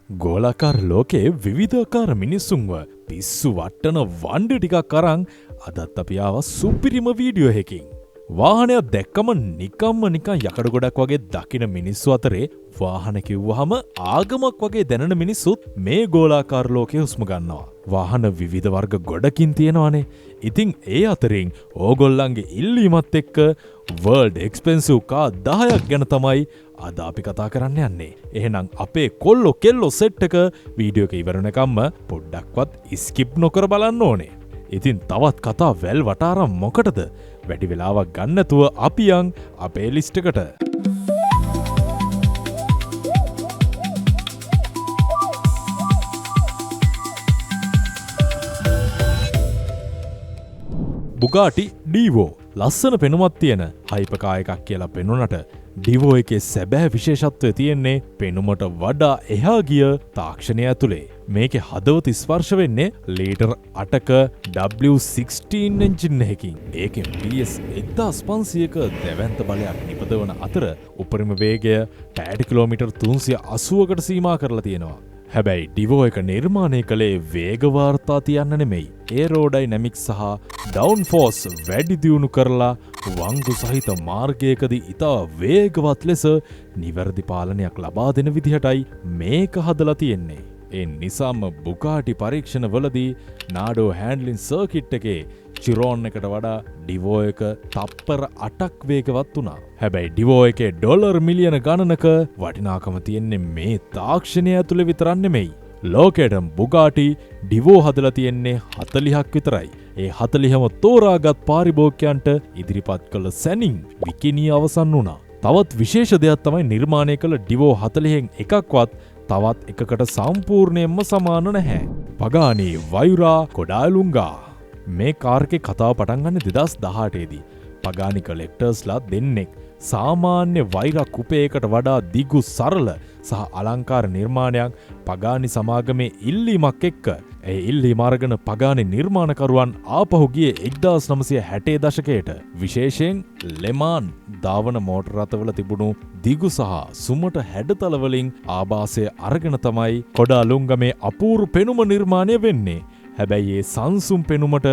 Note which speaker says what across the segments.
Speaker 1: ගෝලාකාර ලෝකයේ විවිධාකාර මිනිස්සුන්ව පිස්සු වට්ටන වණ්ඩ ටිකක් අරන් අදත් අපි ආවා සුපිරිම වීඩියෝ එකකින්. වාහනයක් දැක්කම නිකම්ම නිකන් යකඩ ගොඩක් වගේ දකින මිනිස්සු අතරේ වාහන කිව්වහම ආගමක් වගේ දැනෙන මිනිස්සුත් මේ ගෝලාකාර ලෝකයේ හුස්ම ගන්නවා. වාහන විවිධ වර්ග ගොඩකින් තියෙනවානේ. ඉතින් ඒ අතරින් ඕගොල්ලන්ගේ ඉල්ලීමත් එක්ක වර්ල්ඩ් එක්ස්පෙන්සිව් කා 10ක් ගැන තමයි අද අපි කතා කරන්න යන්නේ. එහෙනම් අපේ කොල්ලෝ කෙල්ලෝ සෙට් එක වීඩියෝ එක ඉවරනකම්ම පොඩ්ඩක්වත් ස්කිප් නොකර බලන්න ඕනේ. ඉතින් තවත් කතා වැල් වටාරම් මොකටද? වැඩි වෙලාවක් ගන්න නැතුව අපි යන් අපේ ලිස්ට් එකට. බුගාටි ඩීවෝ ලස්සන පෙනුමක් තියෙන හයිපකා එකක් කියලා පෙනුනට ඩිවෝ එකේ සැබෑ විශේෂත්වය තියෙන්නේ පෙනුමට වඩා එහා ගිය තාක්ෂණය ඇතුලේ. මේකේ හදවත ස්පර්ශ වෙන්නේ ලීටර් 8ක W16 එන්ජින් එකකින්. ඒකෙන් PS 1500ක දැවැන්ත බලයක් නිපදවන අතර උපරිම වේගය පැයට කිලෝමීටර් 380කට සීමා කරලා තියෙනවා. හැබැයි ඩිවෝ එක නිර්මාණය කළේ වේග වාර්තා තියන්න නෙමෙයි. ඒරෝඩයිනමික්ස් සහ ඩවුන් ෆෝස් වැඩි දියුණු කරලා වංගු සහිත මාර්ගයකදී ඉතා වේගවත් ලෙස නිවැරදි පාලනයක් ලබා දෙන විදිහටයි මේක හදලා තියෙන්නේ. ඒ නිසාම බුගාටි පරීක්ෂණවලදී නාඩෝ හෑන්ඩ්ලින් සර්කිට් එකේ චිරෝන් එකට වඩා ඩිවෝ එක තප්පර 8ක් වේගවත් වුණා. හැබැයි ඩිවෝ එකේ ඩොලර් මිලියන ගණනක වටිනාකම තියෙන්නේ මේ තාක්ෂණය ඇතුලේ විතරක් නෙමෙයි. ලෝකෙටම බුගාටි ඩිවෝ හදලා තියෙන්නේ 40ක් විතරයි. ඒ 40ම තෝරාගත් පාරිභෝගිකයන්ට ඉදිරිපත් කළ සැනින් විකිණී අවසන් වුණා. තවත් විශේෂ දෙයක් තමයි නිර්මාණය කළ ඩිවෝ 40න් එකක්වත් තවත් එකකට සම්පූර්ණයෙන්ම සමාන නැහැ. පගානි වයුරා කොඩාලුංගා. මේ කාර් එකේ කතාව පටන් ගන්න 2018 දී. පගානි කලෙක්ටර්ස්ලා දෙන්නෙක් සාමාන්‍ය වෛරා කුපේකට වඩා දිගු සරල සහ අලංකාර නිර්මාණයක් පගානි සමාගමේ ඉල්ලීමක් එක්ක ඒ ඉල්ලීම අරගෙන පගානි නිර්මාණකරුවන් ආපහු ගියේ 1960 දශකයට. විශේෂයෙන් ලෙමාන් ධාවන මෝටර රථවල තිබුණු දිගු සහ සුමට හැඩතල වලින් ආభాසය අරගෙන තමයි කොඩාලුංගමේ අපූර්ව පෙනුම නිර්මාණය වෙන්නේ. හැබැයි ඒ සංසුම් පෙනුමට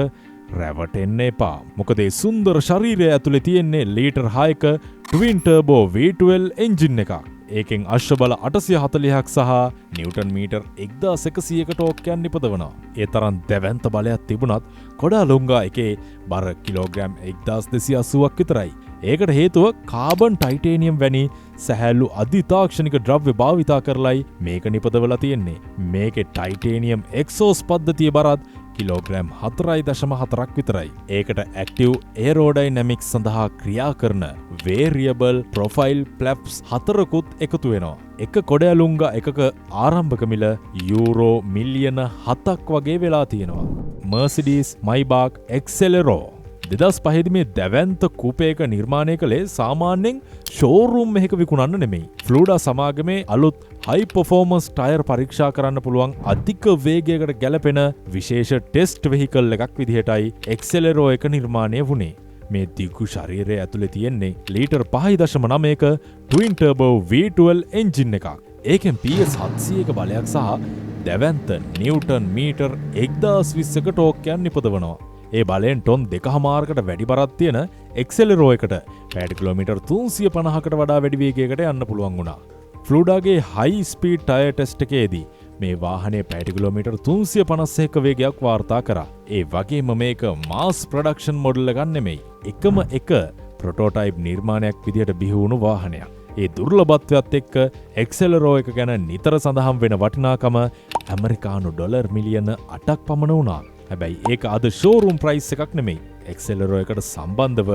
Speaker 1: රැවටෙන්න එපා. මොකද ඒ සුන්දර ශරීරය ඇතුලේ තියෙන්නේ ලීටර් 6ක ට්වින් ටර්බෝ V12 එන්ජින් එකක්. ඒකෙන් අශ්ව බල 840ක් සහ නිව්ටන් මීටර් 1100ක ටෝර්ක් නිපදවනවා. ඒ තරම් දැවැන්ත බලයක් තිබුණත් කොඩාලුංගා එකේ බර කිලෝග්‍රෑම් 1280ක් විතරයි. ඒකට හේතුව කාබන් ටයිටේනියම් වැනි සැහැල්ලු අධිතාක්ෂණික ද්‍රව්‍ය භාවිතා කරලයි මේක නිපදවලා තියෙන්නේ. මේකේ ටයිටේනියම් එක්සෝස් පද්ධතිය බරත් කිලෝග්‍රෑම් 4.4ක් විතරයි. ඒකට ඇක්ටිව් ඒරෝඩයිනමික්ස් සඳහා ක්‍රියා කරන වේරියබල් ප්‍රොෆයිල් ප්ලැප්ස් 4කුත් එකතු වෙනවා. එක කොඩාලුංගා එකක ආරම්භක මිල යූරෝ මිලියන 7ක් වගේ වෙලා තියෙනවා. මර්සිඩීස් මයිබාක් එක්සෙලරෝ 2005 මේ දැවැන්ත කූපයක නිර්මාණය කළේ සාමාන්‍යයෙන් ෂෝරූම් එකක විකුණන්න නෙමෙයි. ෆ්ලූඩා සමාගමේ අලුත් හයි පර්ෆෝමන්ස් ටයර් පරීක්ෂා කරන්න පුළුවන් අධික වේගයකට ගැලපෙන විශේෂ ටෙස්ට් වෙහිකල් එකක් විදිහටයි එක්සෙලරෝ එක නිර්මාණය වුණේ. මේ දිගු ශරීරය ඇතුලේ තියෙන්නේ ලීටර් 5.9ක ට්වින් ටර්බෝ V12 එන්ජින් එකක්. ඒකෙන් PS 700ක බලයක් සහ දැවැන්ත නිව්ටන් මීටර් 1020ක ටෝර්ක් නිපදවනවා. ඒ බලෙන් ටොන් 2.5කට වැඩි බරක් තියෙන එක්සෙලරෝ එකට පැයට කිලෝමීටර් 350කට වඩා වැඩි වේගයකට යන්න පුළුවන් වුණා. ෆ්ලූඩාගේ හයි ස්පීඩ් ටයර් ටෙස්ට් එකේදී මේ වාහනේ පැයට කිලෝමීටර් 351ක වේගයක් වාර්තා කරා. ඒ වගේම මේක මාස් ප්‍රොඩක්ෂන් මොඩල් එකක් නෙමෙයි. එකම එක ප්‍රොටෝටයිප් නිර්මාණයක් විදිහට බිහි වුණු වාහනයක්. ඒ දුර්ලභත්වයත් එක්ක එක්සෙලරෝ එක ගැන නිතර සඳහන් වෙන වටිනාකම ඇමරිකානු ඩොලර් මිලියන 8ක් පමණ වුණා. හැබැයි ඒක අද ෂෝරූම් ප්‍රයිස් එකක් නෙමෙයි. එක්සෙලරෝ එකට සම්බන්ධව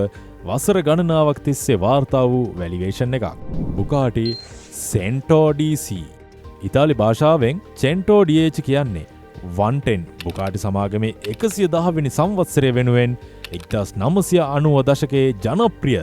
Speaker 1: වසර ගණනාවක් තිස්සේ වාර්තා වූ වැලිවේෂන් එකක්. බුගාටි සෙන්ටෝ DC. ඉතාලි භාෂාවෙන් සෙන්ටෝ DH කියන්නේ 110. බුගාටි සමාගමේ 110 වෙනි සංවත්සරය වෙනුවෙන් 1990 දශකයේ ජනප්‍රිය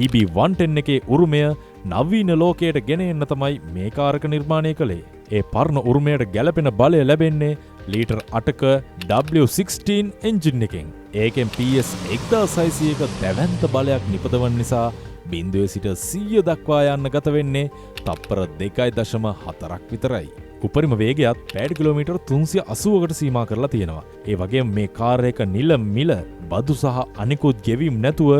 Speaker 1: EB110 එකේ උරුමය නවීන ලෝකයට ගෙන එන්න තමයි මේ කාරක නිර්මාණය කළේ. ඒ පරණ උරුමයට ගැලපෙන බලය ලැබෙන්නේ ලීටර් 8ක W16 එන්ජින් එකෙන්. ඒකෙන් PS 1600ක දැවැන්ත බලයක් නිපදවන නිසා 0 සිට 100 දක්වා යන්න ගත වෙන්නේ තප්පර 2.4ක් විතරයි. උපරිම වේගයත් පැයට කිලෝමීටර් 380කට සීමා කරලා තියෙනවා. ඒ වගේම මේ කාර් එක නිල මිල බදු සහ අනිකුත් ගෙවීම් නැතුව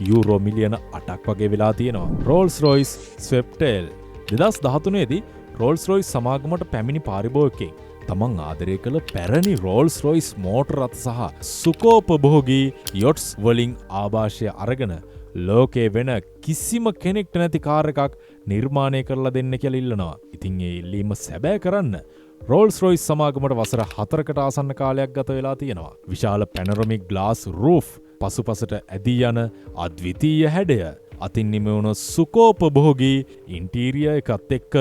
Speaker 1: යූරෝ මිලියන 8ක් වගේ වෙලා තියෙනවා. රෝල්ස් රොයිස් ස්වෙප්ටේල් 2013 දී රෝල්ස් රොයිස් සමාගමට පැමිණි පාරිභෝගිකයෙක් තමන් ආදරය කළ පැරණි රෝල්ස් රොයිස් මෝටර් රථ සහ සුකෝපභෝගී යොට්ස් වලින් ආభాෂය අරගෙන ලෝකේ වෙන කිසිම කෙනෙක්ට නැති කාර් එකක් නිර්මාණය කරලා දෙන්න කියලා ඉල්ලනවා. ඉතින් ඒ ඉල්ලීම සැබෑ කරන්න රෝල්ස් රොයිස් සමාගමට වසර 4කට ආසන්න කාලයක් ගත වෙලා තියෙනවා. විශාල පැනරොමික් ග්ලාස් රූෆ්, පසුපසට ඇදී යන අද්විතීය හැඩය, අතින් නිමවුණු සුකෝපභෝගී ඉන්ටීරියර් එකත් එක්ක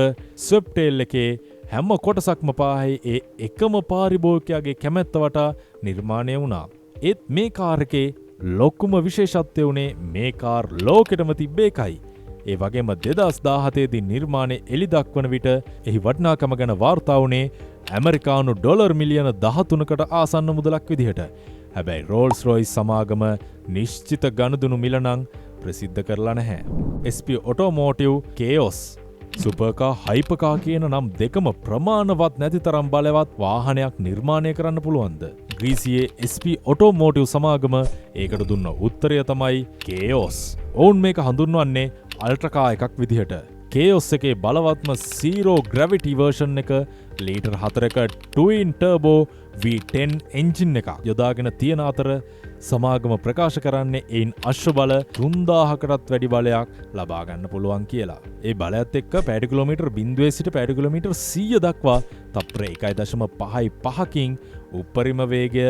Speaker 1: ස්වෙප්ටේල් එකේ හැම කොටසක්ම පාහේ ඒ එකම පාරිභෝගිකයාගේ කැමැත්ත වටා නිර්මාණය වුණා. ඒත් මේ කාර් එකේ ලොකුම විශේෂත්වය වුණේ මේ කාර් ලෝකෙටම තිබ්බ එකයි. ඒ වගේම 2017 දී නිර්මාණය එළි දක්වන විට එහි වටිනාකම ගැන වාර්තා වුණේ ඇමරිකානු ඩොලර් මිලියන 13කට ආසන්න මුදලක් විදිහට. හැබැයි රෝල්ස් රොයිස් සමාගම නිශ්චිත ගනුදෙනු මිල නම් ප්‍රසිද්ධ කරලා නැහැ. SP ඔටෝමෝටිව් කේයොස් සුපර්කා හයිපකා කියන නම් දෙකම ප්‍රමාණවත් නැති තරම් බලවත් වාහනයක් නිර්මාණය කරන්න පුළුවන්ද? ග්‍රීසියේ SP ඔටෝමෝටිව් සමාගම ඒකට දුන්න උත්තරය තමයි කේයොස්. ඔවුන් මේක හඳුන්වන්නේ අල්ට්‍රකා එකක් විදිහට. කේයොස් එකේ බලවත්ම සීරෝ ග්‍රැවිටි වර්ෂන් එක ලීටර් 4ක ට්වින් ටර්බෝ V10 එන්ජින් එකක් යොදාගෙන තියෙන අතර සමාගම ප්‍රකාශ කරන්නේ එයින් අශ්ව බල 3000කටත් වැඩි බලයක් ලබා ගන්න පුළුවන් කියලා. ඒ බලයත් එක්ක පැයට කිලෝමීටර් 0 සිට පැයට කිලෝමීටර් 100 දක්වා තප්පර 1.55කින් උපරිම වේගය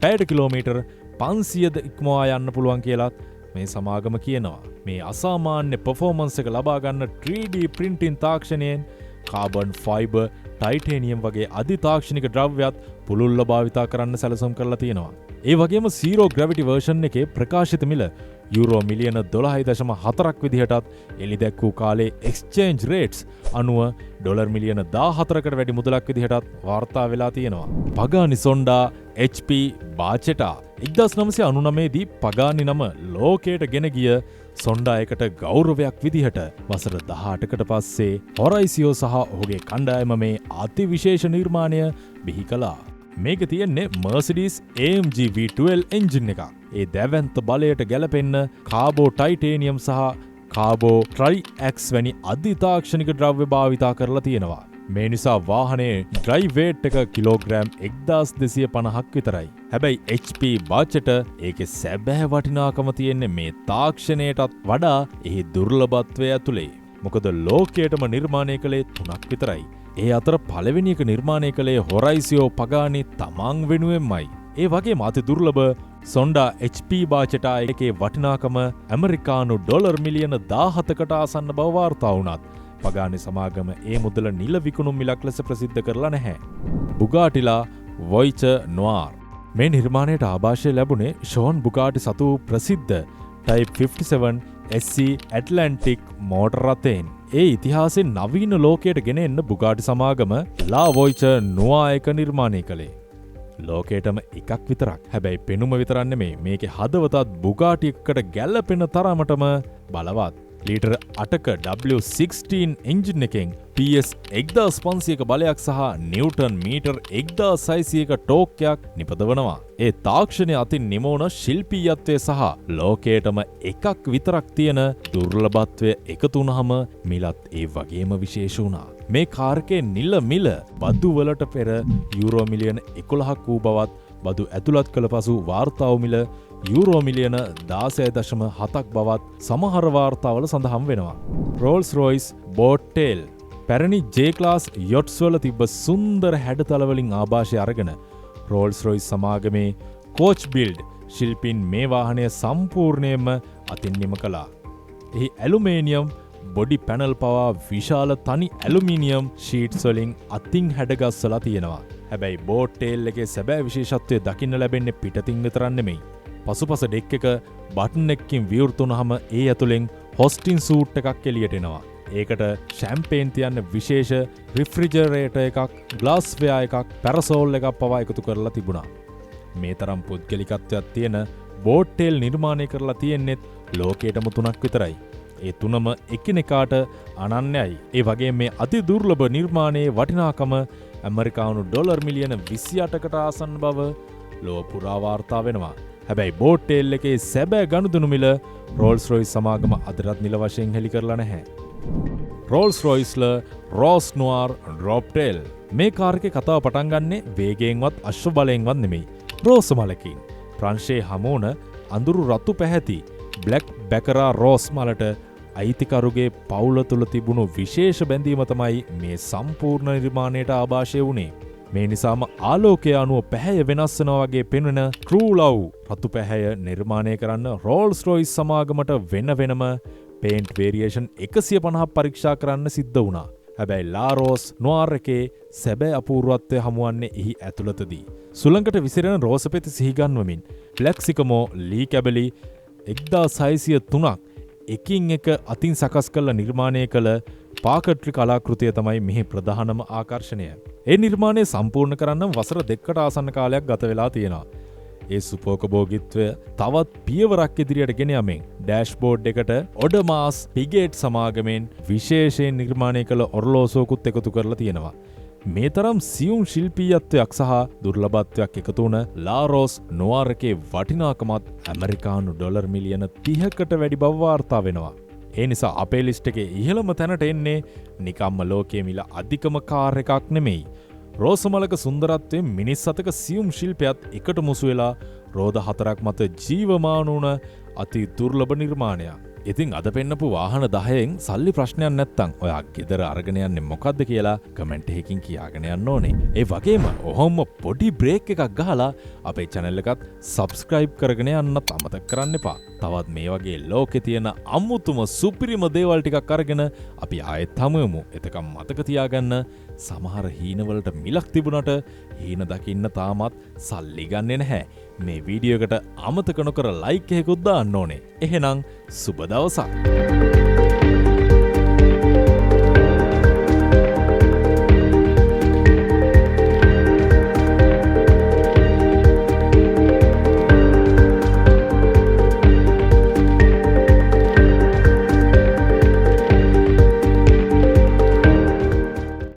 Speaker 1: පැයට කිලෝමීටර් 500ද ඉක්මවා යන්න පුළුවන් කියලාත් මේ සමාගම කියනවා. මේ අසාමාන්‍ය පර්ෆෝමන්ස් එක ලබා ගන්න 3D printing තාක්ෂණයෙන් කාබන් ෆයිබර්, ටයිටේනියම් වගේ අධි තාක්ෂණික ද්‍රව්‍යත් පුළුල්ව භාවිතා කරන්න සැලසුම් කරලා තියෙනවා. ඒ වගේම සීරෝ ග්‍රැවිටි වර්ෂන් එකේ ප්‍රකාශිත මිල යුරෝ මිලියන 12.4ක් විදිහටත් එළි දැක්වූ කාලේ එක්ස්චේන්ජ් රේට්ස් අනුව ඩොලර් මිලියන 14කට වැඩි මුදලක් විදිහටත් වාර්තා වෙලා තියෙනවා. පගානි සොන්ඩා HP බාචෙටා 1999 දී පගානි නම ලෝකයට ගෙන ගිය සොන්ඩා එකට ගෞරවයක් විදිහට වසර 18කට පස්සේ හොරයිසියෝ සහ ඔහුගේ කණ්ඩායම මේ අතිවිශේෂ නිර්මාණය බිහි කළා. මේක තියෙන්නේ Mercedes AMG V12 එන්ජින් එකක්. ඒ දැවැන්ත බලයට ගැලපෙන්න කාබෝ ටයිටේනියම් සහ කාබෝ ට්‍රයිඇක්ස් වැනි අධි තාක්ෂණික ද්‍රව්‍ය භාවිතා කරලා තියෙනවා. මේ නිසා වාහනේ ඩ්‍රයිව් වේට් එක කිලෝග්‍රෑම් 1250ක් විතරයි. හැබැයි HP බාචෙට ඒකේ සැබෑ වටිනාකම තියෙන්නේ මේ තාක්ෂණයටත් වඩා එහි දුර්ලභත්වය ඇතුලේ. මොකද ලෝකයටම නිර්මාණය කළේ 3ක් විතරයි. ඒ අතර පළවෙනි එක නිර්මාණය කළේ හොරයිසියෝ පගානි තමන් වෙනුවෙන්මයි. ඒ වගේම අති දුර්ලභ සොන්ඩා HP බාචෙටා එකේ වටිනාකම ඇමරිකානු ඩොලර් මිලියන 17කට ආසන්න බව වාර්තා වුණත් පගානි සමාගම ඒ මුදල නිල විකුණුම් මිලක් ලෙස ප්‍රසිද්ධ කරලා නැහැ. බුගාටිලා වොයිචර් නොආර් මේ නිර්මාණයට ආభాෂය ලැබුණේ ෂෝන් බුගාටි සතු ප්‍රසිද්ධ Type 57 SC ඇට්ලැන්ටික් මෝටර් රථයෙන්. ඒ ඉතිහාසයෙන් නවීන ලෝකයට ගෙන එන්න බුගාටි සමාගම ලා වොයිචර් නොආ එක නිර්මාණය කළේ. ලෝකයටම එකක් විතරක්. හැබැයි පෙනුම විතරක් නෙමෙයි, මේකේ හදවතත් බුගාටි එකකට ගැලපෙන තරමටම බලවත්. ලීටර් 8ක W16 එන්ජින් එකෙන් PS 1500ක බලයක් සහ නිව්ටන් මීටර් 1600ක ටෝක්යක් නිපදවනවා. ඒ තාක්ෂණය අතින් නිමවුණ ශිල්පීයත්වය සහ ලෝකයටම එකක් විතරක් තියෙන දුර්ලභත්වය එකතු වුණාම මිලත් ඒ වගේම විශේෂ වුණා. මේ කාර්කේ නිල මිල බදු වලට පෙර යුරෝ මිලියන 11ක් වූ බවත් බදු ඇතුළත් කළ පසු වාර්තාව මිල යුරෝ මිලියන 16.7ක් බවත් සමහර වාර්තාවල සඳහන් වෙනවා. රෝල්ස් රොයිස් බෝට්ටේල් පැරණි J-ක්ලාස් යොට්ස් වල තිබ්බ සුන්දර හැඩතලවලින් ආభాෂය අරගෙන රෝල්ස් රොයිස් සමාගමේ කෝච් බිල්ඩ් ශිල්පීන් මේ වාහනය සම්පූර්ණයෙන්ම අතින් නිම කළා. එහි ඇලුමේනියම් බොඩි පැනල් පවා විශාල තනි ඇලුමිනියම් ෂීට්ස් වලින් අතින් හැඩගස්සලා තියෙනවා. හැබැයි බෝට්ටේල් එකේ සැබෑ විශේෂත්වය දකින්න ලැබෙන්නේ පිටතින් විතරක් නෙමෙයි. පසුපස ඩෙක් එක බටන් එකකින් විවෘත වුණාම ඒ ඇතුලෙන් හොස්ටින් සූට් එකක් එළියට එනවා. ඒකට ෂැම්පේන් තියන්න විශේෂ රිෆ්‍රිජරේටර් එකක්, ග්ලාස් වෙයා එකක්, පැරසෝල් එකක් පවා එකතු කරලා තිබුණා. මේ තරම් පුද්ගලිකත්වයක් තියෙන බෝට්ටේල් නිර්මාණය කරලා තියෙන්නේ ලෝකයටම 3ක් විතරයි. ඒ තුනම එකිනෙකාට අනන්‍යයි. ඒ වගේ මේ අති දුර්ලභ නිර්මාණයේ වටිනාකම ඇමරිකානු ඩොලර් මිලියන 28කට ආසන්න බව ලොව පුරා වාර්තා වෙනවා. හැබැයි බෝට් ටේල් එකේ සැබෑ ගනුදෙනු මිල රෝල්ස් රොයිස් සමාගම අදටත් නිල වශයෙන් හෙළි කරලා නැහැ. Rolls Royce La Rose Noire Droptail. මේ කාර් එකේ කතාව පටන් ගන්නේ වේගයෙන්වත් අශ්ව බලයෙන්වත් නෙමෙයි. රෝස මලකින්. ප්‍රංශයේ හමෝන අඳුරු රතු පැහැති බ්ලැක් බැකරා රෝස් මලට අයිතිකරුගේ පවුල තුළ තිබුණු විශේෂ බැඳීම තමයි මේ සම්පූර්ණ නිර්මාණයට ආభాෂය වුණේ. මේ නිසාම ආලෝකය අනුව පැහැය වෙනස් වෙනවා වගේ පෙනෙන ට්‍රූ ලව් රතු පැහැය නිර්මාණය කරන්න රෝල්ස් රොයිස් සමාගමට වෙනම පේන්ට් වේරියේෂන් 150ක් පරීක්ෂා කරන්න සිද්ධ වුණා. හැබැයි ලාරෝස් නොර් එකේ සැබෑ අපූර්වත්වය හමුවන්නේ එහි ඇතුළතදී. සුළඟට විසිරෙන රෝස පෙති සිහිගන්වමින් ෆ්ලෙක්සිකමෝ ලී කැබලි 1603ක් එකින් එක අතින් සකස් කළ නිර්මාණය කළ පාකට්‍රි කලාකෘතිය තමයි මෙහි ප්‍රධානම ආකර්ෂණය. ඒ නිර්මාණය සම්පූර්ණ කරන්න වසර 2කට ආසන්න කාලයක් ගත වෙලා තියෙනවා. ඒ සුපෝකභෝගීත්වය තවත් පියවරක් ඉදිරියට ගෙන යමින් ඩෑෂ්බෝඩ් එකට ඔඩමාස් පිගේට් සමාගමෙන් විශේෂයෙන් නිර්මාණය කළ ඔරලෝසුවකුත් එකතු කරලා තියෙනවා. මේ තරම් සියුම් ශිල්පීයත්වයක් සහ දුර්ලභත්වයක් එකතු වුණ ලාරෝස් නොර් එකේ වටිනාකමත් ඇමරිකානු ඩොලර් මිලියන 30කට වැඩි බව වාර්තා වෙනවා. ඒ නිසා අපේ ලිස්ට් එකේ ඉහළම තැනට එන්නේ නිකම්ම ලෝකයේ මිල අධිකම කාර් එකක් නෙමෙයි. රෝසමලක සුන්දරත්වයෙන් මිනිස් අතක සියුම් ශිල්පයත් එකට මුසු වෙලා රෝද 4ක් මත ජීවමාන වුණ අති දුර්ලභ නිර්මාණයක්. ඉතින් අද පෙන්නපු වාහන 10න් සල්ලි ප්‍රශ්නයක් නැත්තම් ඔයා ගෙදර අරගෙන යන්නේ මොකද්ද කියලා කමෙන්ට් එකකින් කියාගෙන යන්න ඕනේ. ඒ වගේම ඔහොම පොඩි බ්‍රේක් එකක් ගහලා අපේ channel එකත් subscribe කරගෙන යන්න අමතක කරන්න එපා. තවත් මේ වගේ ලෝකේ තියෙන අමුතුම සුපිරිම දේවල් ටිකක් අරගෙන අපි ආයෙත් හමුවෙමු. එතකම් මතක තියාගන්න සමහර හීනවලට මිලක් තිබුණට හීන දකින්න තාමත් සල්ලි ගන්නේ නැහැ. මේ වීඩියෝ එකට අමතක නොකර ලයික් එකකුත් දාන්න ඕනේ. එහෙනම් සුබ දවසක්.